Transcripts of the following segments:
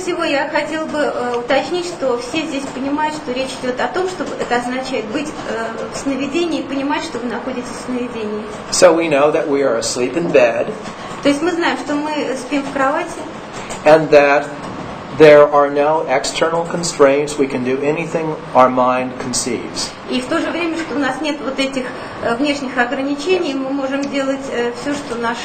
всего я хотела бы уточнить, что все здесь понимают, что речь идет о том, что это означает быть в сновидении и понимать, что вы находитесь в сновидении. So we know that we are asleep in bed. То есть мы знаем, что мы спим в кровати. And that there are no external constraints. We can do anything our mind conceives. И в то же время, что у нас нет вот этих внешних ограничений, мы можем делать все, что наш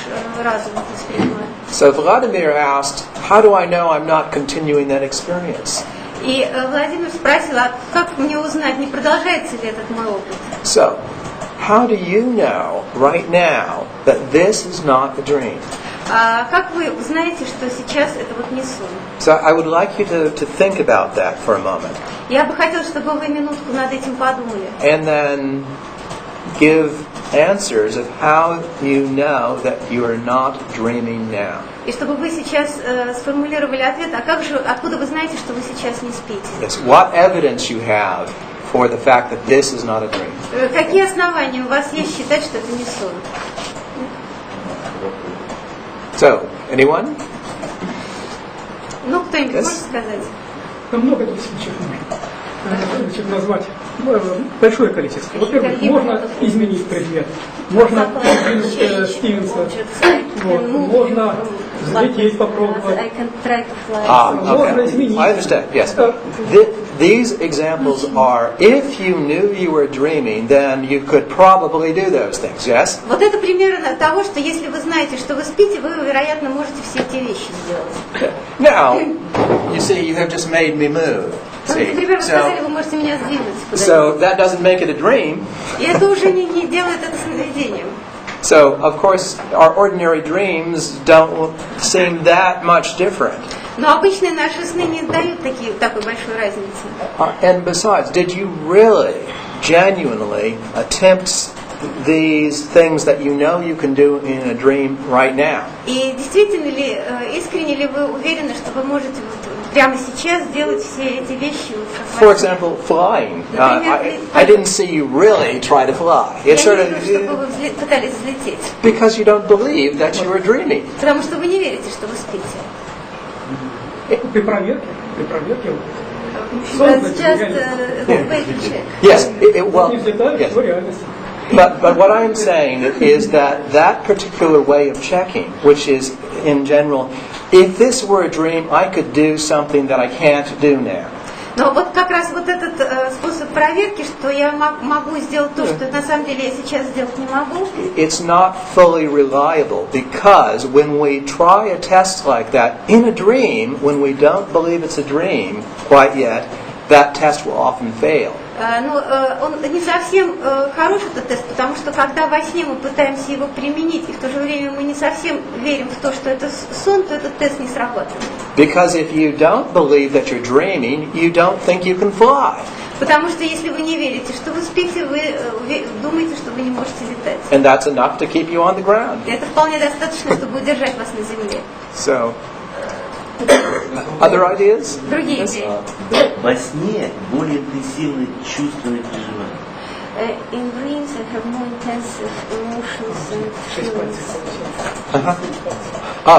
разум воспринимает. So Vladimir asked, how do I know I'm not continuing that experience? И Владимир спросил, а как мне узнать, не продолжается ли этот мой опыт? So, how do you know right now that this is not a dream? Как вы знаете, что сейчас это вот не сон? So I would like you to think about that for a moment. Я бы хотела, чтобы вы минутку над этим подумали. And then give answers of how you know that you are not dreaming now. И чтобы вы сейчас сформулировали ответ, а как же, откуда вы знаете, что вы сейчас не спите? Yes. What evidence you have for the fact that this is not a dream? Какие основания у вас есть считать, что это не сон? So, anyone? Ну, кто-нибудь Yes. может сказать? Там много случаев можно назвать. Большое количество. Во-первых, можно изменить предмет. Можно изменить Стивенса. Можно взлететь, попробовать. Можно изменить. I understand, yes. These examples are, if you knew you were dreaming, then you could probably do those things, yes? Вот это примерно того, что если вы знаете, что вы спите, вы, вероятно, можете все эти вещи сделать. Now, you see, you have just made me move. See? Например, вы сказали, вы можете меня сдвинуть So куда-нибудь. that doesn't make it a dream. И это уже не делает это сновидением. So, of course, our ordinary dreams don't seem that much different. Но обычные наши сны не дают такой большой разницы. And besides, did you really, genuinely attempt these things that you know you can do in a dream right now? И действительно ли, искренне ли вы уверены, что вы можете вот прямо сейчас делать все эти вещи? For example, flying. I didn't see you really try to fly. It's Я sort не вижу, чтобы of вы пытались взлететь. because you don't believe that you are dreaming. Потому что вы не верите, что вы спите. При проверке. That's just a way to check. Yes, well, Не взлетает, yes. в реальности. But what I'm saying is that particular way of checking, which is in general, if this were a dream, I could do something that I can't do now. Но вот как раз вот этот способ проверки, что я могу сделать то, что на самом деле я сейчас сделать не могу. It's not fully reliable because when we try a test like that in a dream, when we don't believe it's a dream quite yet, that test will often fail. Но он не совсем хороший этот тест, потому что когда во сне мы пытаемся его применить, и в то же время мы не совсем верим в то, что это сон, то этот тест не срабатывает. Because if you don't believe that you're dreaming, you don't think you can fly. Потому что если вы не верите, что вы спите, вы думаете, что вы не можете летать. And that's enough to keep you on the ground. И это вполне достаточно, чтобы удержать вас на земле. So, other ideas? Другие идеи. Во сне более интенсивные чувственные переживания. In dreams I have more intensive emotions and feelings.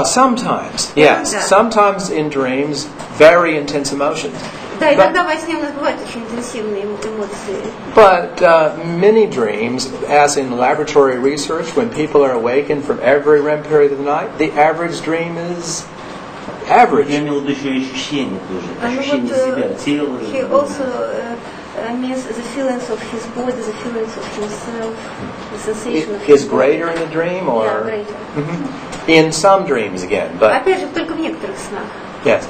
Sometimes, yes. Sometimes in dreams, very intense emotions. Да, иногда во сне у нас бывают очень интенсивные эмоции. But many dreams, as in laboratory research, when people are awakened from every REM period of the night, the average dream is average. Я имел в виду еще ощущения тоже. Ощущение себя, тела. He also means the feelings of his body, the feelings of himself, the sensation of his Is greater in a dream or Yeah, greater. In some dreams again, but Опять же, только в некоторых снах. yes.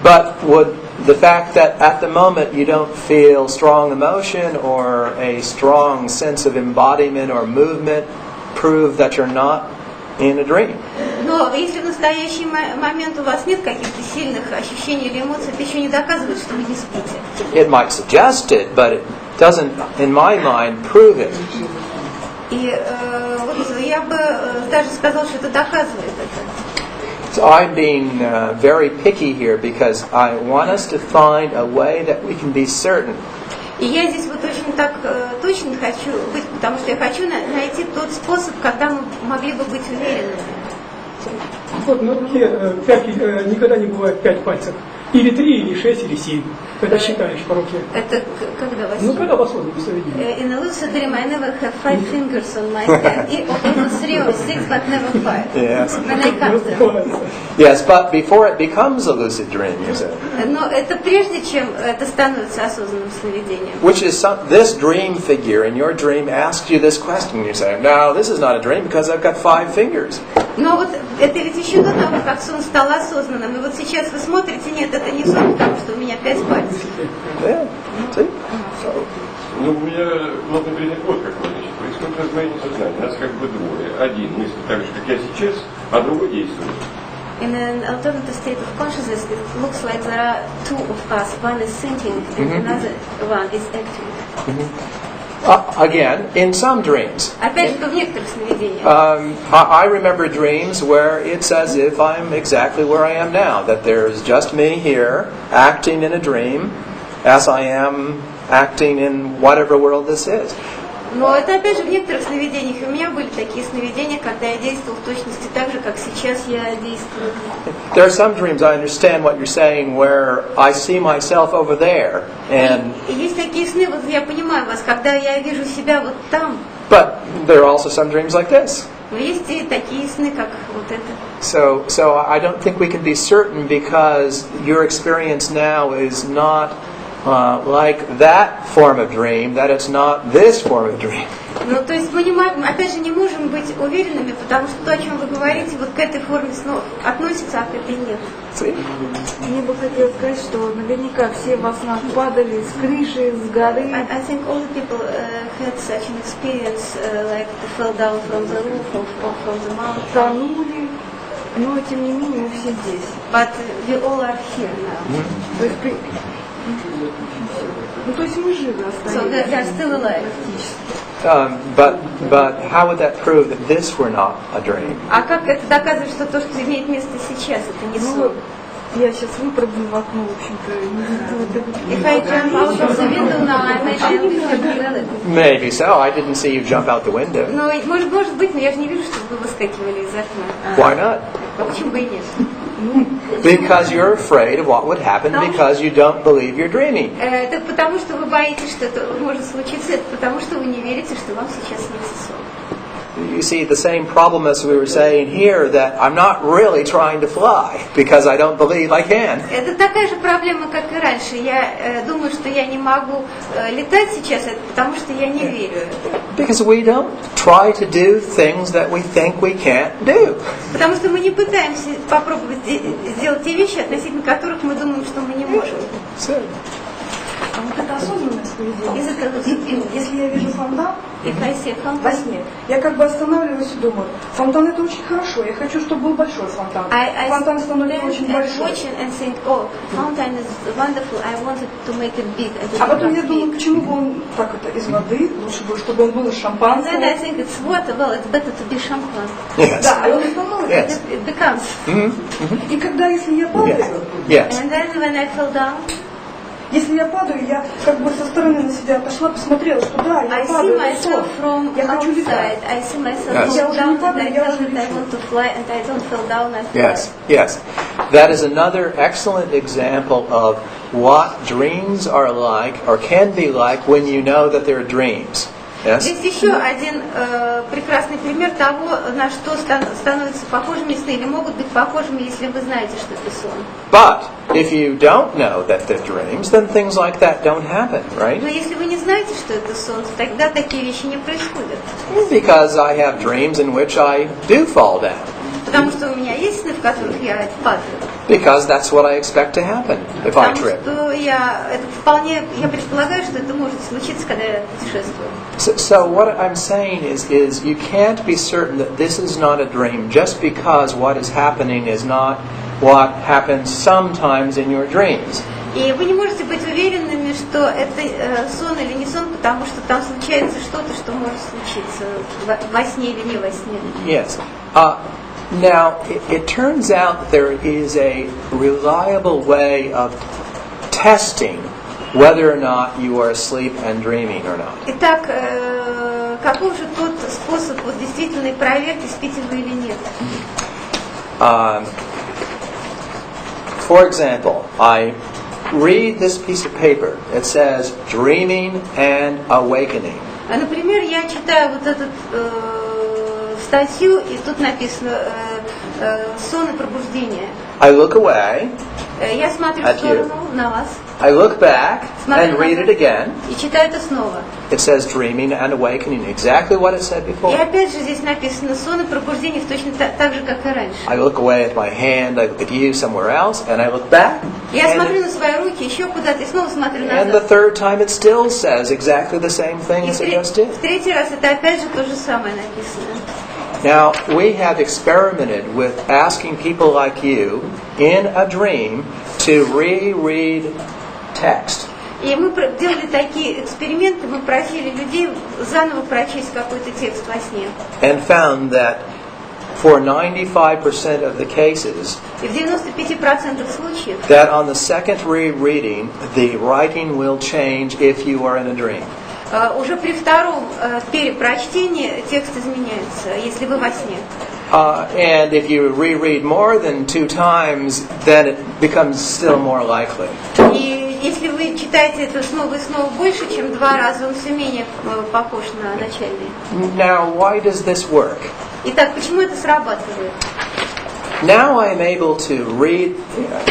But would the fact that at the moment you don't feel strong emotion or a strong sense of embodiment or movement prove that you're not in a dream? Но если в настоящий момент у вас нет каких-то сильных ощущений или эмоций, это еще не доказывает, что вы не спите. It might suggest it, but it doesn't, in my mind, prove it. И вот я бы даже сказала, что это доказывает это. So I'm being very picky here because I want us to find a way that we can be certain. И я здесь вот очень так точно хочу быть, потому что я хочу найти тот способ, когда мы могли бы быть уверенными. Вот на руке пятки никогда не бывает 5 пальцев. Или 3, или 6, или 7. Когда считаешь по руке. Это когда во Ну, когда в осознанном сновидении. In a lucid dream, I never have 5 fingers on my hand. It was 3 or 6, but never 5. Yes. When I count them. Yes, but before it becomes a lucid dream, you said. Но это прежде, чем это становится осознанным сновидением. Which is this dream figure in your dream asks you this question. You say, no, this is not a dream because I've got 5 fingers. Но вот это ведь еще до того, как сон стал осознанным. И вот сейчас вы смотрите, нет, это не сон, потому что у меня 5 пальцев. Yeah. See? Ну, у меня главный признак вот какой, значит, происходит раздвоение сознания. Нас как бы двое. Один мыслит так же, как я сейчас, а другой действует. In an alternative state of consciousness, it looks like there are 2 of us. One is thinking and another one is acting. Again, in some dreams. Опять же, в некоторых сновидениях. I remember dreams where it's as if I'm exactly where I am now. That there's just me here, acting in a dream, as I am acting in whatever world this is. Но это опять же в некоторых сновидениях. И у меня были такие сновидения, когда я действовал в точности так же, как сейчас я действую. There are some dreams, I understand what you're saying, where I see myself over there, and И есть такие сны, вот я понимаю вас, когда я вижу себя вот там. but there are also some dreams like this. Но есть и такие сны, как вот это. So I don't think we can be certain because your experience now is not like that form of dream, that it's not this form of dream. Ну, то есть мы не можем, опять же, не можем быть уверенными, потому что то, о чем вы говорите, вот к этой форме снов относится, а к этой нет. See? Мне бы хотелось сказать, что наверняка все во снах падали с крыши, с горы. I think all the people had such an experience, like they fell down from the roof or from the mountain. Тонули, но тем не менее мы все здесь. But we all are here now. То есть, ну, то есть мы живы So they are остаемся. still alive. But how would that prove that this were not a dream? А как это доказывает, что то, что имеет место сейчас, это не Ну, сон? я сейчас выпрыгну в окно, в общем-то, не If I jump out of the window now, I may be able to. Maybe so. I didn't see you jump out the window. Но может быть, но я же не вижу, чтобы вы выскакивали из окна. Why not? А почему бы и нет? Because you're afraid of what would happen because you don't believe you're dreaming. Это потому, что вы боитесь, что это может случиться, это потому, что вы не верите, что вам сейчас снится сон. You see, the same problem as we were saying here, that I'm not really trying to fly because I don't believe I can. Это такая же проблема, как и раньше. Я думаю, что я не могу летать сейчас, это потому что я не верю. Because we don't try to do things that we think we can't do. Потому что мы не пытаемся попробовать сделать те вещи, относительно которых мы думаем, что мы не можем. So, А вот это осознанное сновидение. Если я вижу фонтан If I see a во fountain, сне, я как бы останавливаюсь и думаю, фонтан это очень хорошо, я хочу, чтобы был большой фонтан. I Фонтан становится stand очень and большой. watching and think, oh, fountain is wonderful, I wanted to make it big. I А потом did я not думаю, big. почему бы он так это из воды, лучше бы, чтобы он был из шампанского. And then I think it's water, well, it's better to be champagne. yes. Да, и он становится. Yes. It becomes. И когда, если я падаю, Yes. And then when I fell down, если я падаю, я как бы со стороны на себя отошла, посмотрела, что да, я I see падаю, myself from я хочу outside. летать. I see myself Yes. Я fall уже down не and падаю, I я tell уже that I лечу. want to fly and I don't fall down, I fly. Yes, yes. That is another excellent example of what dreams are like or can be like when you know that they're dreams. Yes? Здесь еще один прекрасный пример того, на что становятся похожими сны, или могут быть похожими, если вы знаете, что это сон. But if you don't know that they're dreams, then things like that don't happen, right? Но если вы не знаете, что это сон, тогда такие вещи не происходят. Because I have dreams in which I do fall down. Потому что у меня есть сны, в которых я падаю. Because that's what I expect to happen if I Потому trip. что я предполагаю, что это может случиться, когда я путешествую. So what I'm saying is you can't be certain that this is not a dream just because what is happening is not what happens sometimes in your dreams. И вы не можете быть уверенными, что это сон или не сон, потому что там случается что-то, что может случиться во сне или не во сне. Yes. Now, it turns out that there is a reliable way of testing whether or not you are asleep and dreaming or not. Итак, каков же тот способ вот действительной проверки, спите вы или нет? For example, I read this piece of paper. It says dreaming and awakening. Например, я читаю вот эту статью, и тут написано сон и пробуждение. I look away. Я смотрю в сторону на вас. I look back and read it again. И читаю это снова. It says dreaming and awakening, exactly what it said before. И опять же здесь написано сон и пробуждение точно так же, как и раньше. I look away at my hand, I look at you somewhere else, and I look back. Я смотрю на свои руки, еще куда-то, и снова смотрю And the назад. third time it still says exactly the same thing as it just did. В третий раз это опять же то же самое написано. Now, we have experimented with asking people like you in a dream to reread text. И мы делали такие эксперименты, мы просили людей заново прочесть какой-то текст во сне. And found that for 95% of the cases, И в 95% случаев that on the second rereading, the writing will change if you are in a dream. Уже при втором перепрочтении текст изменяется, если вы во сне. And if you reread more than 2 times, then it becomes still more likely. И если вы читаете это снова и снова больше, чем 2 раза, он все менее похож на начальный. Now, why does this work? Итак, почему это срабатывает? Now I am able to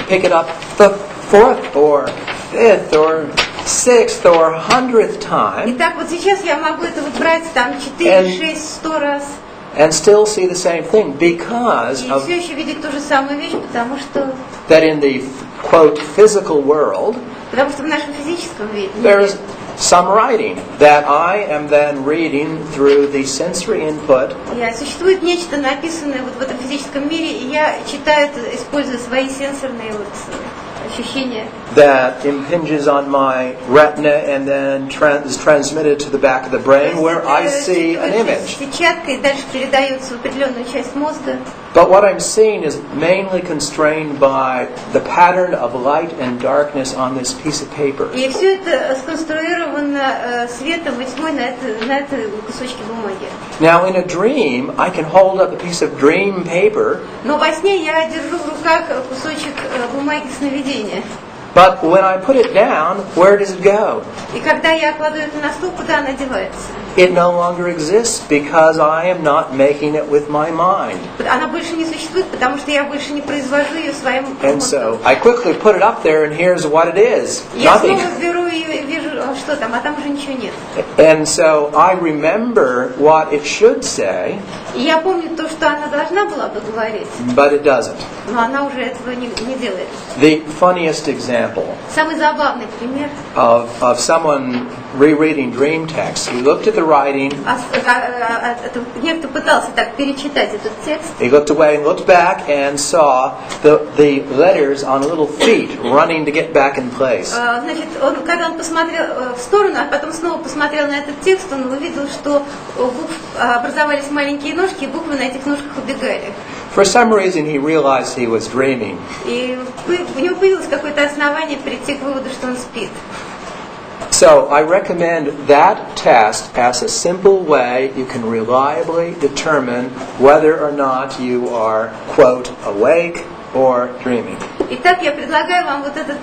pick it up the 4th or 5th or 6th or 100th time. Итак, вот сейчас я могу это вот брать там 4, 6, 100 раз. And still see the same thing because И of все еще видеть ту же самую вещь, потому что that in the quote physical world в нашем физическом мире there's some writing that I am then reading through the sensory input. Существует нечто написанное вот в этом физическом мире, и я читаю это, используя свои сенсорные вот ощущения. That impinges on my retina and then is transmitted to the back of the brain where I see an image. Сетчатка и дальше передается в определенную часть мозга. But what I'm seeing is mainly constrained by the pattern of light and darkness on this piece of paper. И все это сконструировано светом и тьмой на этой кусочке бумаги. Now in a dream, I can hold up a piece of dream paper. Но во сне я держу в руках кусочек бумаги сновидения. But when I put it down, where does it go? И когда я кладу это на стол, куда она девается? It no longer exists because I am not making it with my mind. Она больше не существует, потому что я больше не произвожу ее своим And so I quickly put it up there, and here's what it is. Я Nothing. снова беру ее и вижу, что там, а там уже ничего нет. And so I remember what it should say, И я помню то, что она должна была бы говорить, but it doesn't. но она уже этого не делает. The funniest example Самый забавный пример. of someone rereading dream text. He looked at the writing, Некто пытался так перечитать этот текст. he looked away and looked back and saw the letters on little feet running to get back in place. Значит, когда он посмотрел в сторону, а потом снова посмотрел на этот текст, он увидел, что у букв образовались маленькие ножки, и буквы на этих ножках убегали. For some reason, he realized he was dreaming. И у него появилось какое-то основание прийти к выводу, что он спит. So I recommend that test as a simple way you can reliably determine whether or not you are, quote, awake or dreaming. Итак, я предлагаю вам вот этот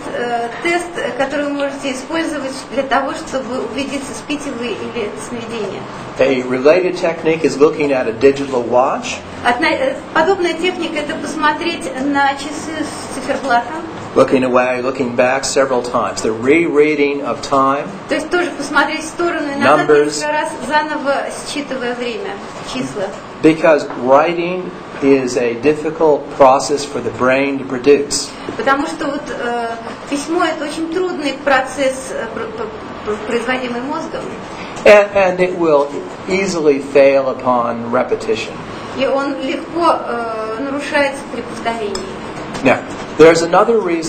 тест, который вы можете использовать для того, чтобы убедиться, спите вы или это сновидение. A related technique is looking at a digital watch. Подобная техника – это посмотреть на часы с циферблатом. Looking away, looking back several times. The rereading of time. То есть тоже посмотреть в сторону и назад несколько раз, заново считывая время, числа. Because writing is a difficult process for the brain to produce. Потому что вот письмо – это очень трудный процесс, производимый мозгом. And it will easily fail upon repetition. И он легко нарушается при повторении. Now, there's another reason